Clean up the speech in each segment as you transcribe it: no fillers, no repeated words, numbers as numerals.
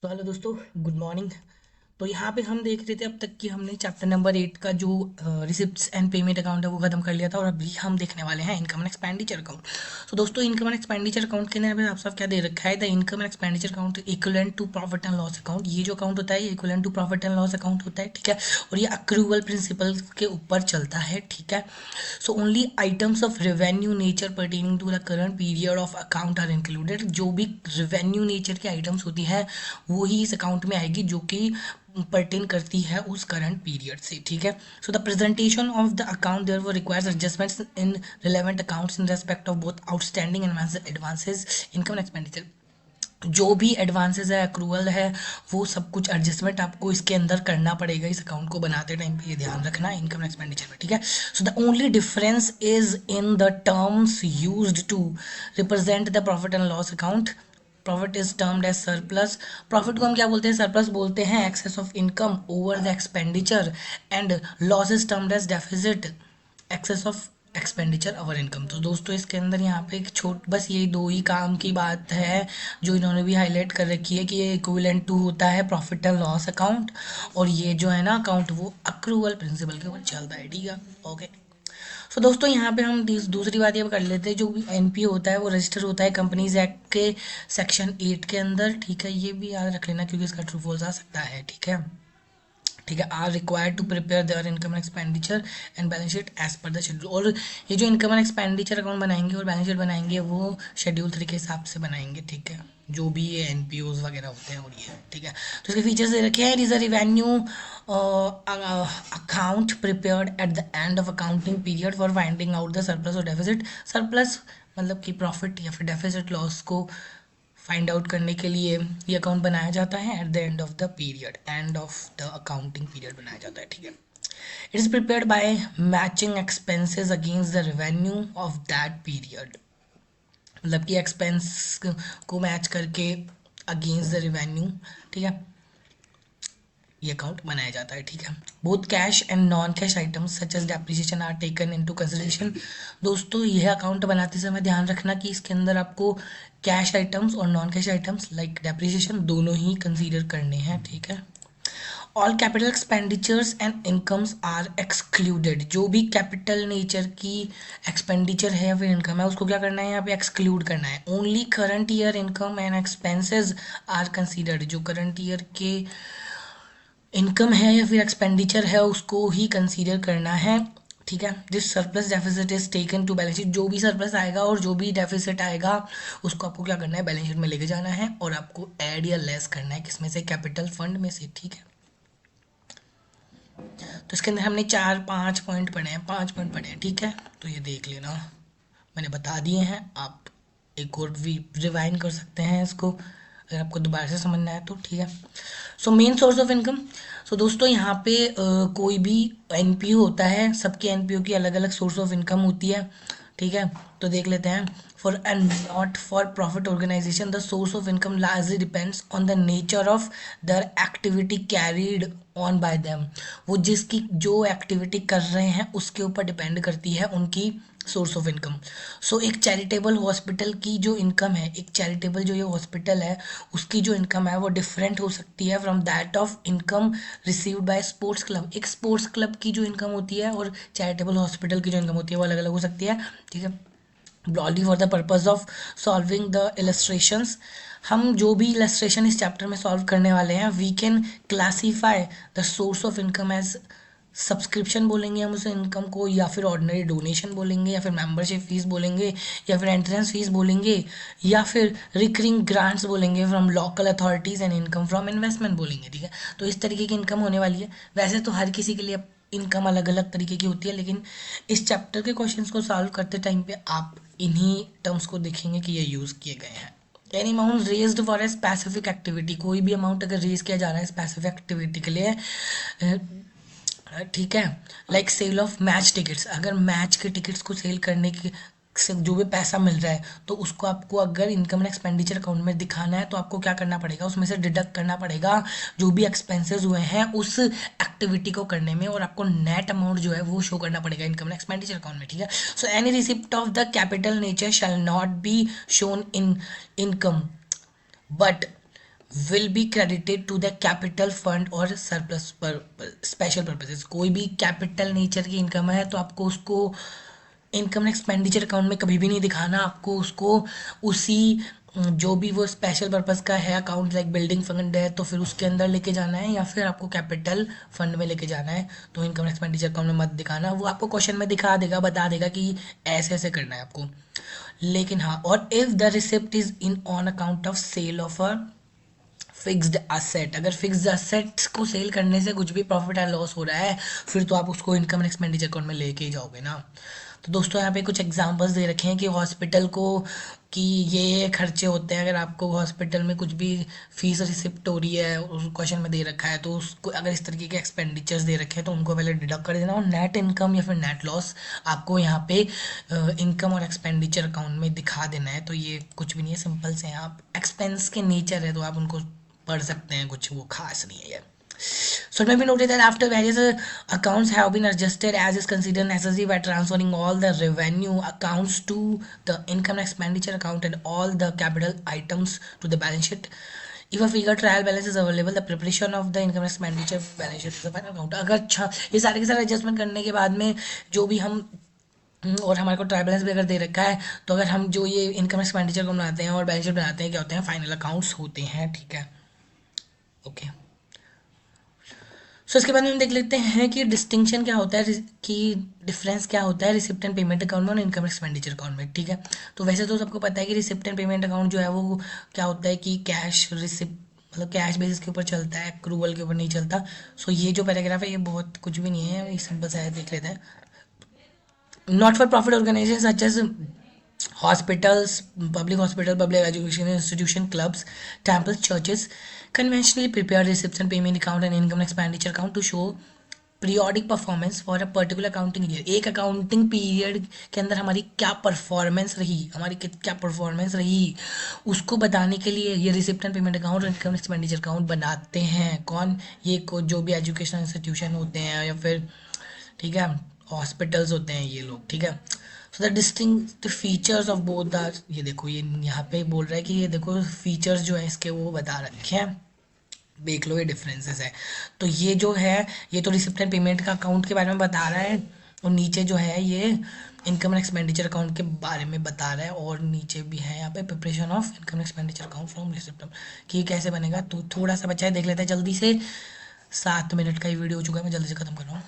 तो हेलो दोस्तों, good morning. तो यहाँ पे हम देख रहे थे अब तक कि हमने चैप्टर नंबर 8 का जो रिसिप्ट्स एंड पेमेंट अकाउंट है वो खत्म कर लिया था, और अभी हम देखने वाले हैं इनकम एंड एक्सपेंडिचर अकाउंट। तो दोस्तों, इनकम एंड एक्सपेंडिचर अकाउंट के अंदर हमें आप सब क्या दे रखा है? The income and expenditure account equivalent to profit and loss account. ये जो अकाउंट होता है ये equivalent to profit and loss account होता है, ठीक है। और ये अक्रूवल प्रिंसिपल के ऊपर चलता है, ठीक है। So only items of revenue nature pertaining to the current period of account are included. जो भी रेवेन्यू नेचर की आइटम्स होती है वो ही इस अकाउंट में आएगी, जो कि पर्टेन करती है उस करंट पीरियड से, ठीक है। So the presentation of the account therefore requires adjustments in relevant accounts in respect of both outstanding and advances income and expenditure. जो भी एडवांसेस है, अक्रूवल है, वो सब कुछ एडजस्टमेंट आपको इसके अंदर करना पड़ेगा। इस अकाउंट को बनाते टाइम पे ये ध्यान रखना इनकम एक्सपेंडिचर में, ठीक है। So the only difference is in the terms used to represent the profit and loss account. Profit is termed as surplus. Profit को हम क्या बोलते हैं? सरप्लस बोलते हैं, excess of income over the expenditure. And loss is termed as deficit, excess of expenditure over income. तो दोस्तों, इसके अंदर यहाँ पे एक बस ये दो ही काम की बात है जो इन्होंने भी हाईलाइट कर रखी है कि ये इक्विवेलेंट टू होता है प्रॉफिट एंड लॉस अकाउंट, और ये जो है ना अकाउंट वो अक्रूवल प्रिंसिपल के ऊपर चलता है, ठीक है। ओके। सो दोस्तों, यहाँ पे हम दूसरी बात ये कर लेते हैं। जो भी एनपीओ होता है वो रजिस्टर होता है कंपनीज एक्ट के सेक्शन 8 के अंदर, ठीक है। ये भी याद रख लेना क्योंकि इसका ट्रू फॉल्स आ सकता है, ठीक है। ठीक है। Are required to prepare their income and expenditure and balance sheet as per the schedule. और ये जो इनकम एंड एक्सपेंडिचर अकाउंट बनाएंगे और बैलेंस शीट बनाएंगे वो शेड्यूल 3 के हिसाब से बनाएंगे, ठीक है। जो भी ये एनपीओज वगैरह होते हैं, और ये ठीक है। तो इसके फीचर्स दे रखे हैं। It is a revenue account prepared eight the end of accounting period for finding out the surplus और डेफिसिट। सरप्लस मतलब कि प्रॉफिट या फिर डेफिसिट लॉस को फाइंड आउट करने के लिए ये अकाउंट बनाया जाता है eight the end of the period, and of the accounting period बनाया जाता है, ठीक है। It is prepared by matching expenses against the revenue of that period. मतलब कि एक्सपेंस को मैच करके अगेंस्ट द रेवेन्यू, ठीक है, ये अकाउंट बनाया जाता है, ठीक है। Both cash and non cash items such as depreciation are taken into consideration. दोस्तों, यह अकाउंट बनाते समय ध्यान रखना कि इसके अंदर आपको कैश आइटम्स और non cash items like depreciation दोनों ही कंसीडर करने हैं, ठीक है। All capital expenditures and incomes are excluded. जो भी कैपिटल नेचर की एक्सपेंडिचर है या फिर इनकम है उसको क्या करना है? यहाँ पे एक्सक्लूड करना है। Only current year income and expenses are considered. जो करंट ईयर के इनकम है या फिर एक्सपेंडिचर है उसको ही कंसीडर करना है, ठीक है। This surplus deficit is taken to balance sheet. जो भी सरप्लस आएगा और जो भी डेफिसिट आएगा उसको आपको क्या करना है? बैलेंस शीट में लेके जाना है, और आपको ऐड या लेस करना है किसमें से? कैपिटल फंड में से, ठीक है। तो इसके अंदर हमने 4-5 पॉइंट पढ़े हैं, 5 पॉइंट पढ़े हैं, ठीक है। तो ये देख लेना, मैंने बता दिए हैं। आप एक और भी रिवाइंड कर सकते हैं इसको अगर आपको दोबारा से समझना है तो, ठीक है। So main source of income. So दोस्तों, यहाँ पे कोई भी एनपीओ होता है, सबके एनपीओ की अलग अलग सोर्स ऑफ इनकम होती है, ठीक है। तो देख लेते हैं। For and not for profit organisation the source of income largely depends on the nature of the activity carried on by them. वो जिसकी जो एक्टिविटी कर रहे हैं उसके ऊपर डिपेंड करती है उनकी सोर्स ऑफ इनकम। सो एक चैरिटेबल हॉस्पिटल की जो इनकम है, एक चैरिटेबल जो ये हॉस्पिटल है उसकी जो इनकम है वो डिफरेंट हो सकती है from that of income received by sports club. एक स्पोर्ट्स क्लब की जो इनकम होती है और चैरिटेबल हॉस्पिटल की जो इनकम होती है वो अलग अलग हो सकती है, ठीक है। Broadly for the purpose of solving the illustrations, हम जो भी इलस्ट्रेशन इस चैप्टर में सॉल्व करने वाले हैं, we can classify the source of income as subscription बोलेंगे हम उसे इनकम को, या फिर ऑर्डिनरी डोनेशन बोलेंगे, या फिर मेंबरशिप फीस बोलेंगे, या फिर एंट्रेंस फीस बोलेंगे, या फिर रिकरिंग ग्रांट्स बोलेंगे from local authorities and income from investment बोलेंगे, ठीक है। तो इस तरीके की इनकम होने वाली है। वैसे तो हर किसी के लिए इनकम अलग अलग तरीके की होती है, लेकिन इस चैप्टर के क्वेश्चंस को सॉल्व करते टाइम पे आप इन्हीं टर्म्स को देखेंगे कि ये यूज़ किए गए हैं। Any amount raised for a specific activity, कोई भी अमाउंट अगर रेज किया जा रहा है स्पेसिफिक एक्टिविटी के लिए, ठीक है। Like sale of match tickets, अगर मैच के टिकट्स को सेल करने की से जो भी पैसा मिल रहा है तो उसको आपको अगर इनकम एंड एक्सपेंडिचर अकाउंट में दिखाना है तो आपको क्या करना पड़ेगा? उसमें से डिडक्ट करना पड़ेगा जो भी एक्सपेंसेस हुए हैं उस एक्टिविटी को करने में, और आपको नेट अमाउंट जो है वो शो करना पड़ेगा इनकम एंड एक्सपेंडिचर अकाउंट में, ठीक है। So any receipt of the capital nature shall not be shown in income but will be credited to the capital fund और सरप्लस पर स्पेशल पर्पसेस। कोई भी कैपिटल नेचर की इनकम है तो आपको उसको इनकम एंड एक्सपेंडिचर अकाउंट में कभी भी नहीं दिखाना, आपको उसको उसी जो भी वो स्पेशल पर्पस का है अकाउंट, लाइक बिल्डिंग फंड है तो फिर उसके अंदर लेके जाना है, या फिर आपको कैपिटल फंड में लेके जाना है। तो इनकम एक्सपेंडिचर अकाउंट में मत दिखाना, वो आपको क्वेश्चन में दिखा देगा, बता देगा कि ऐसे ऐसे करना है आपको। लेकिन हाँ, और if the receipt is in on account of sale of a fixed asset, अगर फिक्स्ड असेट्स को सेल करने से कुछ भी प्रॉफिट एंड लॉस हो रहा है, फिर तो आप उसको इनकम एंड एक्सपेंडिचर अकाउंट में लेके ही जाओगे ना। तो दोस्तों यहाँ पे कुछ एग्जांपल्स दे रखे हैं कि हॉस्पिटल को कि ये खर्चे होते हैं, अगर आपको हॉस्पिटल में कुछ भी फीस रिसिप्ट हो रही है उस क्वेश्चन में दे रखा है, तो उसको अगर इस तरीके के एक्सपेंडिचर्स दे रखे हैं तो उनको पहले डिडक्ट कर देना, और नेट इनकम या फिर नेट लॉस आपको यहाँ पे इनकम और एक्सपेंडिचर अकाउंट में दिखा देना है। तो ये कुछ भी नहीं है, सिंपल से हैं, आप एक्सपेंस के नेचर है तो आप उनको पढ़ सकते हैं, कुछ वो खास नहीं है ये। So it may be noted that after various accounts have been adjusted as is considered necessary by transferring all the revenue accounts to the income and expenditure account and all the capital items to the balance sheet. If a figure trial balance is available, the preparation of the income and expenditure balance sheet is the final account. अगर अच्छा ये सारे के सारे adjustment करने के बाद में जो भी हम और हमारे को ट्रायल बैलेंस भी अगर दे रखा है, तो अगर हम जो ये इनकम एक्सपेंडिचर को बनाते हैं और बैलेंस शीट बनाते हैं, क्या होते हैं, फाइनल अकाउंट्स होते हैं, ठीक है। ओके, सो इसके बाद में हम देख लेते हैं कि डिस्टिंक्शन क्या होता है, कि डिफरेंस क्या होता है रिसिप्ट एंड पेमेंट अकाउंट में और इनकम एक्सपेंडिचर अकाउंट में, ठीक है। तो वैसे तो सबको पता है कि रिसिप्ट एंड पेमेंट अकाउंट जो है वो क्या होता है कि कैश रिसिप्ट मतलब कैश बेसिस के ऊपर चलता है, एक्रूवल के ऊपर नहीं चलता। सो ये जो पैराग्राफ है ये बहुत कुछ भी नहीं है, ये सिंपल सा है, देख लेते हैं। Not for profit organisation such as hospitals, public hospital, public education institution, clubs, temples, churches conventionally prepare receipts and payment account and income and expenditure account to show periodic performance for a particular accounting year. एक accounting period के अंदर हमारी क्या performance रही, हमारी क्या performance रही, उसको बताने के लिए ये रिसिप्ट एंड पेमेंट अकाउंट और इनकम एक्सपेंडिचर अकाउंट बनाते हैं। कौन, ये को जो भी एजुकेशनल इंस्टीट्यूशन होते हैं या फिर, ठीक है, हॉस्पिटल्स होते हैं ये लोग, ठीक है। So the distinct features of both the, ये देखो ये यहाँ पे बोल रहा है कि ये देखो फीचर्स जो है इसके वो बता रखे हैं, देख लो ये डिफरेंसेस है। तो ये जो है ये तो रिसिप्ट एंड पेमेंट का अकाउंट के बारे में बता रहा है, और नीचे जो है ये इनकम एंड एक्सपेंडिचर अकाउंट के बारे में बता रहा है, और नीचे भी है यहाँ पे preparation of income expenditure account from receipt, कि ये कैसे बनेगा। तो थोड़ा सा बच्चा है, देख लेते हैं जल्दी से, 7 मिनट का ही वीडियो हो चुका है, मैं जल्दी से खत्म कर रहा हूँ।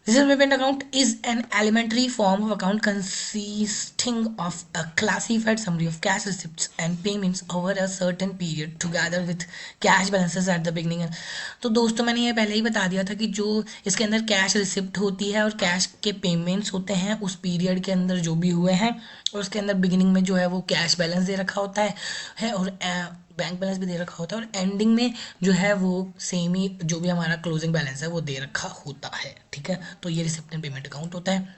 Reserve payment account is an elementary form of account consisting of a classified summary of cash receipts and payments over a certain period together with cash balances at the beginning. तो दोस्तों मैंने ये पहले ही बता दिया था कि जो इसके अंदर कैश रिसिप्ट होती है और कैश के पेमेंट्स होते हैं उस पीरियड के अंदर जो भी हुए हैं, और उसके अंदर बिगिनिंग में जो है वो कैश बैलेंस दे रखा होता है और बैंक बैलेंस भी दे रखा होता है, और एंडिंग में जो है वो सेम ही जो भी हमारा क्लोजिंग बैलेंस है वो दे रखा होता है, ठीक है। तो ये रिसिप्ट एंड पेमेंट अकाउंट होता है।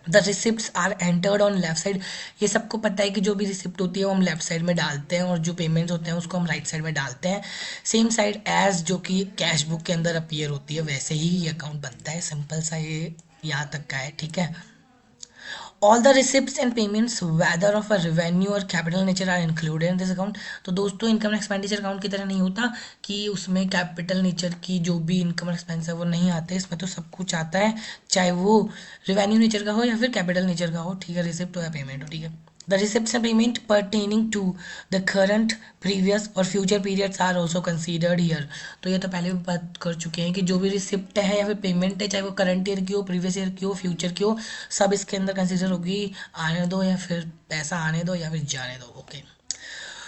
The receipt are entered on left side, ये सबको पता है कि जो भी रिसिप्ट होती है वो हम लेफ्ट साइड में डालते हैं और जो पेमेंट्स होते हैं उसको हम राइट साइड में डालते हैं, सेम साइड एज जो कि कैश बुक के अंदर अपीयर होती है, वैसे ही ये अकाउंट बनता है। सिंपल सा ये यहाँ तक का है, ठीक है। All the receipts and payments whether of a revenue और capital nature are included in this account. तो दोस्तों इनकम एक्सपेंडिचर अकाउंट की तरह नहीं होता कि उसमें कैपिटल नेचर की जो भी इनकम एक्सपेंस है वो नहीं आते, इसमें तो सब कुछ आता है, चाहे वो रेवेन्यू नेचर का हो या फिर कैपिटल नेचर का हो, ठीक है, रिसिप्ट हो या पेमेंट हो, ठीक है। The receipts and payment pertaining to the current, previous और future periods are also considered here. तो ये तो पहले भी बात कर चुके हैं कि जो भी रिसिप्ट है या फिर पेमेंट है, चाहे वो करंट ईयर की हो, प्रीवियस ईयर की हो, फ्यूचर की हो, सब इसके अंदर कंसिडर होगी। आने दो या फिर पैसा आने दो या फिर जाने दो, okay.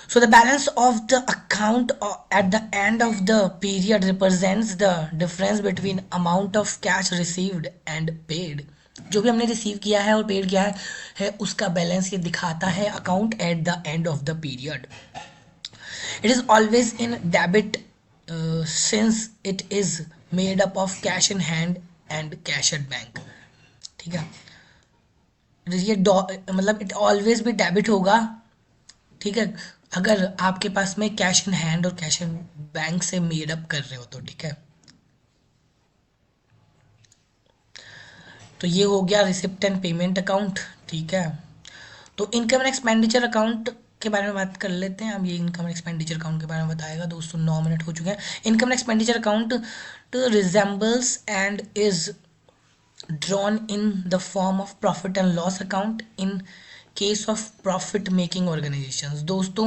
So the balance of the account at the end of the period represents the difference between amount of cash received and paid. जो भी हमने रिसीव किया है और पेड किया है उसका बैलेंस ये दिखाता है account eight the end of the period. It is always in debit since it is made up of cash in hand and cash at bank, ठीक है। ये मतलब इट ऑलवेज भी डेबिट होगा, ठीक है, अगर आपके पास में कैश इन हैंड और कैश इन बैंक से मेड अप कर रहे हो तो, ठीक है। तो ये हो गया रिसिप्ट एंड पेमेंट अकाउंट, ठीक है। तो इनकम एंड एक्सपेंडिचर अकाउंट के बारे में बात कर लेते हैं। अब ये इनकम एंड एक्सपेंडिचर अकाउंट के बारे में बताएगा। दोस्तों 9 मिनट हो चुके हैं। Income and expenditure account resembles and is drawn in the form of profit and loss account in case of profit making organizations। दोस्तों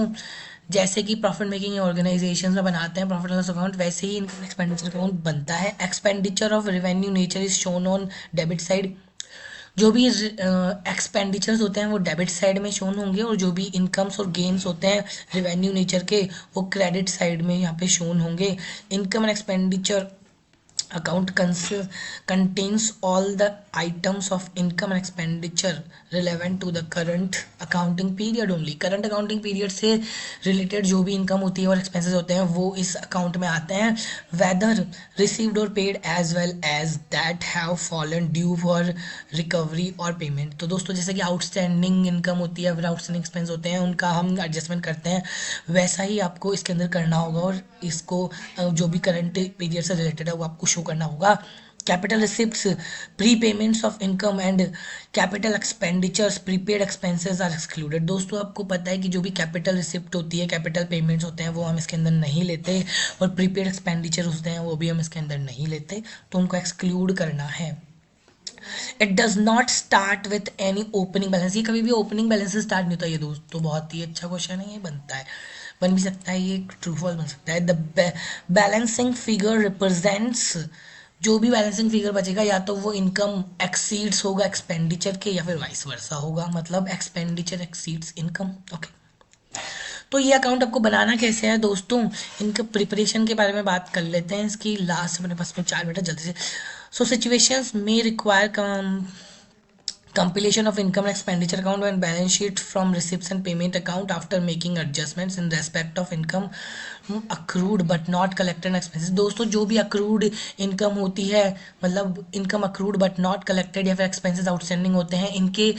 जैसे कि प्रॉफिट मेकिंग ऑर्गेनाइजेशन में बनाते हैं प्रॉफिट एंड लॉस अकाउंट, वैसे ही इनकम एक्सपेंडिचर अकाउंट बनता है। Expenditure of revenue nature is shown on debit side. जो भी एक्सपेंडिचर्स होते हैं वो डेबिट साइड में शोन होंगे, और जो भी इनकम्स और गेन्स होते हैं रेवेन्यू नेचर के वो क्रेडिट साइड में यहाँ पे शोन होंगे। Income and expenditure account contains all the items of income and expenditure relevant to the current accounting period only। current accounting period से related जो भी income होती है और expenses होते हैं वो इस account में आते हैं, whether received or paid as well as that have fallen due for recovery or payment। तो दोस्तों जैसे कि outstanding income होती है फिर outstanding expense होते हैं, उनका हम adjustment करते हैं, वैसा ही आपको इसके अंदर करना होगा, और इसको जो भी करंट पीरियड से रिलेटेड है वो आपको शो करना होगा। Capital receipts, prepayments of income and capital expenditures, prepaid expenses are excluded. दोस्तों आपको पता है कि जो भी कैपिटल रिसिप्ट होती है, कैपिटल पेमेंट्स होते हैं वो हम इसके अंदर नहीं लेते, और प्रीपेड एक्सपेंडिचर होते हैं वो भी हम इसके अंदर नहीं लेते, तो उनको एक्सक्लूड करना है। It does not start with any opening balance. ये कभी भी ओपनिंग बैलेंस से स्टार्ट नहीं होता। ये दोस्तों बहुत ही अच्छा क्वेश्चन है, ये बनता है, बन भी सकता है, ये ट्रू फॉल्स बन सकता है। द बैलेंसिंग फिगर रिप्रेजेंट्स, जो भी बैलेंसिंग फिगर बचेगा या तो वो इनकम एक्सीड्स होगा एक्सपेंडिचर के, या फिर वाइस वर्सा होगा, मतलब एक्सपेंडिचर एक्सीड्स इनकम। ओके, तो ये अकाउंट आपको बनाना कैसे है दोस्तों, इनके प्रिपरेशन के बारे में बात कर लेते हैं। इसकी लास्ट अपने पास में 4 मिनट जल्दी से। सो सिचुएशंस में require compilation of income and expenditure account and balance sheet from receipts and payment account after making adjustments in respect of income accrued but not collected expenses। दोस्तों जो भी accrued income होती है, मतलब income accrued but not collected या फिर expenses outstanding होते हैं, इनके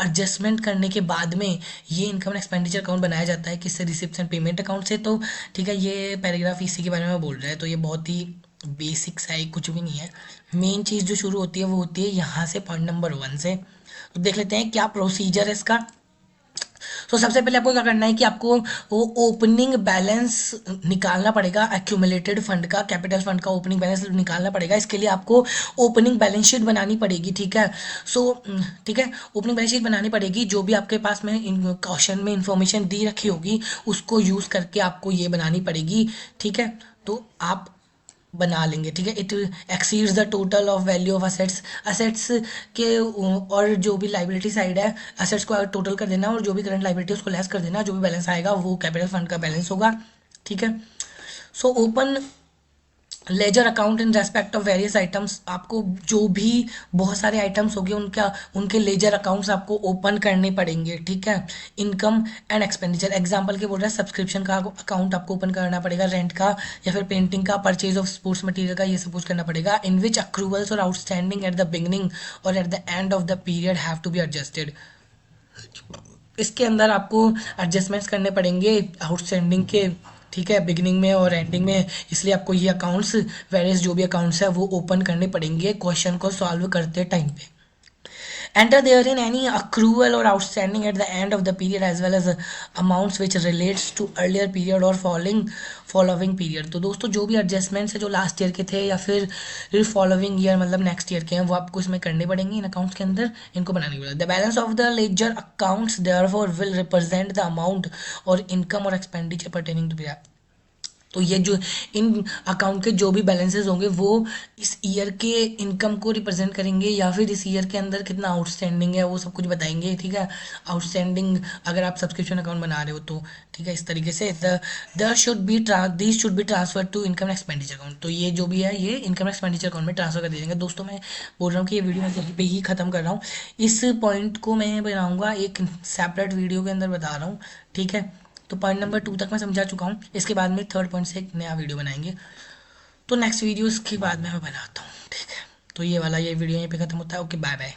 adjustment करने के बाद में ये income and expenditure account बनाया जाता है किससे, receipts and payment account से। तो ठीक है, ये पैराग्राफ इसी के बारे में बोल रहा है, तो ये बहुत ही बेसिक्स है, कुछ भी नहीं है। मेन चीज़ जो शुरू होती है वो होती है यहाँ से, पॉइंट नंबर 1 से। तो देख लेते हैं क्या प्रोसीजर है इसका। तो सबसे पहले आपको क्या करना है कि आपको वो ओपनिंग बैलेंस निकालना पड़ेगा, एक्यूमुलेटेड फंड का, कैपिटल फंड का ओपनिंग बैलेंस निकालना पड़ेगा। इसके लिए आपको ओपनिंग बैलेंस शीट बनानी पड़ेगी, ठीक है। ठीक है, ओपनिंग बैलेंस शीट बनानी पड़ेगी। जो भी आपके पास में क्वेश्चन में इंफॉर्मेशन दी रखी होगी उसको यूज़ करके आपको ये बनानी पड़ेगी, ठीक है। तो आप बना लेंगे, ठीक है। It exceeds the total of value of assets, assets के और जो भी लाइबिलिटी साइड है, असेट्स को टोटल कर देना और जो भी करंट लाइबिलिटी उसको लेस कर देना, जो भी बैलेंस आएगा वो कैपिटल फंड का बैलेंस होगा, ठीक है। So open ledger account in respect of various items, आपको जो भी बहुत सारे आइटम्स होंगे उनके लेजर अकाउंट्स आपको ओपन करने पड़ेंगे, ठीक है। इनकम एंड एक्सपेंडिचर एग्जांपल के बोल रहा है, सब्सक्रिप्शन का अकाउंट आपको ओपन करना पड़ेगा, रेंट का या फिर पेंटिंग का, परचेज ऑफ स्पोर्ट्स मटेरियल का, ये सब कुछ करना पड़ेगा। इन विच अक्रूवल्स और आउटस्टैंडिंग एट द बिगनिंग और at the end of the period have to be adjusted. इसके अंदर आपको एडजस्टमेंट्स करने पड़ेंगे आउटस्टैंडिंग के, ठीक है, बिगिनिंग में और एंडिंग में। इसलिए आपको ये अकाउंट्स, वेरियस जो भी अकाउंट्स है वो ओपन करने पड़ेंगे क्वेश्चन को सॉल्व करते टाइम पे। Enter therein any accrual or outstanding at the end of the period as well as amounts which relates to earlier period or following period। तो दोस्तों जो भी एडजस्टमेंट्स है जो लास्ट ईयर के थे या फिर फॉलोइंग ईयर मतलब नेक्स्ट ईयर के हैं वो आपको इसमें करने पड़ेंगे, इन अकाउंट्स के अंदर इनको बनाने पड़ेगा। The balance of the ledger accounts therefore will represent the amount और इनकम और एक्सपेंडिचर पर्टेनिंग टू पीरियड। तो ये जो इन अकाउंट के जो भी बैलेंसेस होंगे वो इस ईयर के इनकम को रिप्रेजेंट करेंगे या फिर इस ईयर के अंदर कितना आउटस्टैंडिंग है वो सब कुछ बताएंगे, ठीक है। आउटस्टैंडिंग अगर आप सब्सक्रिप्शन अकाउंट बना रहे हो तो, ठीक है, इस तरीके से this should be transfer to income expenditure account. तो ये जो भी है ये इनकम एक्सपेंडिचर अकाउंट में ट्रांसफर कर दीजिएगा। दोस्तों मैं बोल रहा हूँ कि ये वीडियो मैं यहीं पे ही ख़त्म कर रहा हूँ। इस पॉइंट को मैं बनाऊँगा एक सेपरेट वीडियो के अंदर बता रहा हूँ, ठीक है। तो पॉइंट नंबर 2 तक मैं समझा चुका हूँ। इसके बाद में थर्ड पॉइंट से एक नया वीडियो बनाएंगे, तो नेक्स्ट वीडियो इसके बाद में मैं बनाता हूँ, ठीक है। तो ये वीडियो यहीं पे ख़त्म होता है। Okay, bye bye.